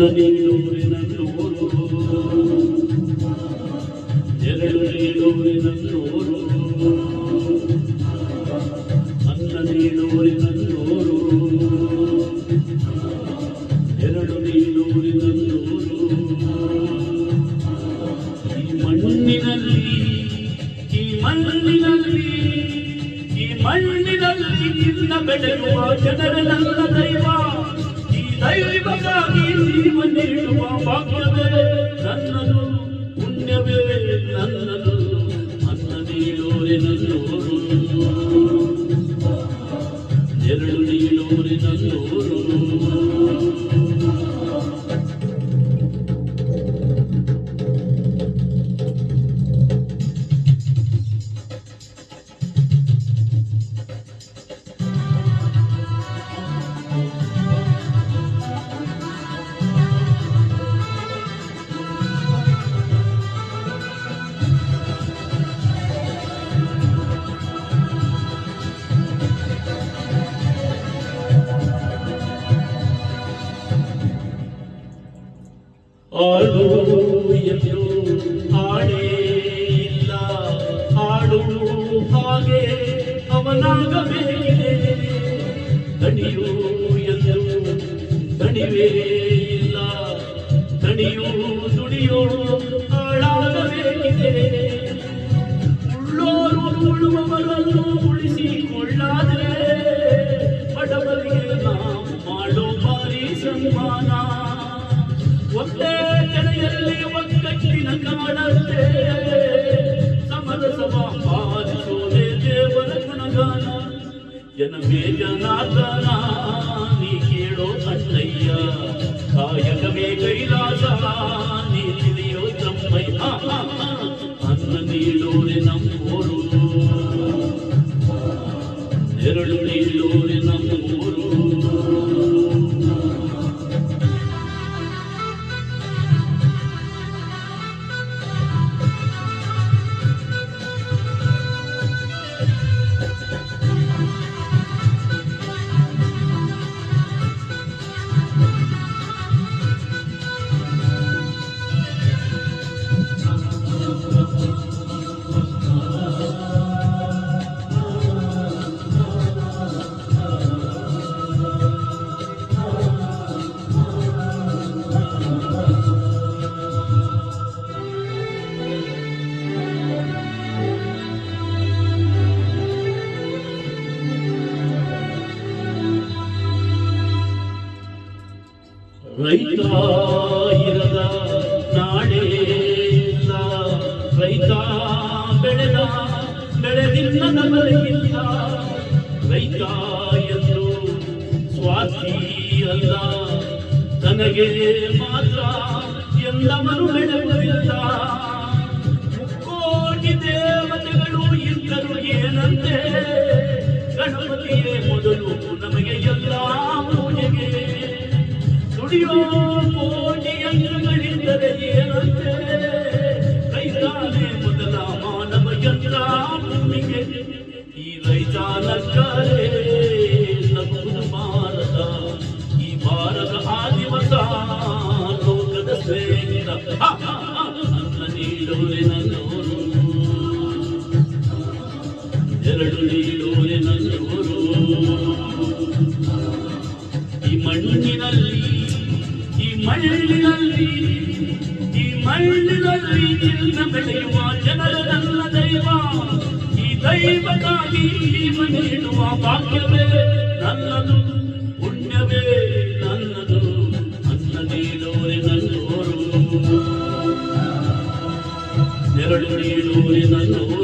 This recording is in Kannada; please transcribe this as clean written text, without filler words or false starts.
ಅನ್ನ ನೀಡೋರಿನಲ್ಲೋರು ನೆರಳು ನೀಡೋರಿನಲ್ಲೋರು ಅನ್ನ ನೀಡೋರಿನಲ್ಲೋರು ನೆರಳು ನೀಡೋರಿನಲ್ಲೋರು ಈ ಮಣ್ಣಿನಲ್ಲಿ ನಿನ್ನ ಬೆಳೆಯುವ ಜನರ ನನ್ನ ದೈವ ಈ ದೈವಕ್ಕಾಗಿ ಜೀವ ನೀಡುವ ಭಾಗ್ಯವೇ ನನ್ನದು ಪುಣ್ಯವೇ ನನ್ನದು ಅನ್ನ ನೀಡೋರೆ ನನ್ನೋರು ನೆರಳು ನೀಡೋರೆ ನನ್ನೋರು ಆಡು ಎಂದು ಆಡೇ ಇಲ್ಲ ಆಡು ಹಾಗೆ ಅವನಾಗಬೇಕಿದೆ ದಣಿಯು ಎಂದು ದಣಿವೇ ಇಲ್ಲ ದಣಿಯು ದುಡಿಯೋ ಹಾಳಾಗಬೇಕಿದೆ ಉಳ್ಳೋರು ಉಳುವವರನ್ನು ಉಳಿಸಿಕೊಳ್ಳಾದರೆ ಬಡವರಿಗೆ ನಾವು ಮಾಡೋ ಭಾರಿ ಸನ್ಮಾನ ಒಂದೇ ತೆರೆಯಲ್ಲಿ ಒಗ್ಗಟ್ಟಿನ ಕಾಣತ್ತೆ ಸಮರಸವ ಪಾಲಿಸೋದೇ ದೇವರ ಗುಣಗಾನ ಜನಮೇ ಜನಾರ್ದನ ನೀ ಕೇಳೋ ಅಣ್ಣಯ್ಯ ಕಾಯಕವೇ ಕೈಲಾಸ ನೀ ತಿಳಿಯೋ ತಮ್ಮಯ್ಯ ಅನ್ನ ನೀಡೋರೆ ನಮ್ಮೋರು ನೆರಳು ನೀಡೋರೆ ನಮ್ಮೋರು ರೈತ ಇರದ ನಾಡೇ ಇಲ್ಲ ರೈತ ಬೆಳೆದ ಬೆಳೆದಿಲ್ಲ ಬರೆಯಿಲ್ಲ ರೈತ ಎಂದು ಸ್ವಾರ್ಥಿ ಅಲ್ಲ ತನಗೆ ಮಾತ್ರ ಎಲ್ಲವನು ಬೆಳೆಯುವುದಿಲ್ಲ ಮುಕ್ಕೋಟಿ ದೇವತೆಗಳು ಇದ್ದರು ಏನಂತೆ ಗಣಪತಿಯೇ ಮೊದಲು ನಮಗೆ ಎಲ್ಲ ಪೂಜೆಗೆ ದುಡಿಯೋ ಕೋಟಿ ಯಂತ್ರಗಳಿದ್ದರೆ ಏನಂತೆ ರೈತಾನೇ ಮೊದಲ ಮಾನವ ಯಂತ್ರ ಭೂಮಿಗೆ ಈ ರೈತ ನಕ್ಕರೆ ನಗುವುದು ಭಾರತ ಈ ಭಾರತ ಆ ದಿವಸ ಲೋಕದ ಶ್ರೇಷ್ಠ ಅನ್ನ ನೀಡೋರೆ ನನ್ನೋರು ನೆರಳು ನೀಡೋರೆ ನನ್ನೋರು ಈ ಮಣ್ಣಿನಲ್ಲಿ ನಿನ್ನ ಬೆಳೆಯುವ ಜನರ ನನ್ನ ದೈವ ಈ ದೈವಕ್ಕಾಗಿ ಜೀವ ನೀಡುವ ಭಾಗ್ಯವೇ ನನ್ನದು ಪುಣ್ಯವೇ ನನ್ನದು ಅನ್ನ ನೀಡೋರೆ ನನ್ನೋರು ನೆರಳು ನೀಡೋರೆ ನನ್ನೋರು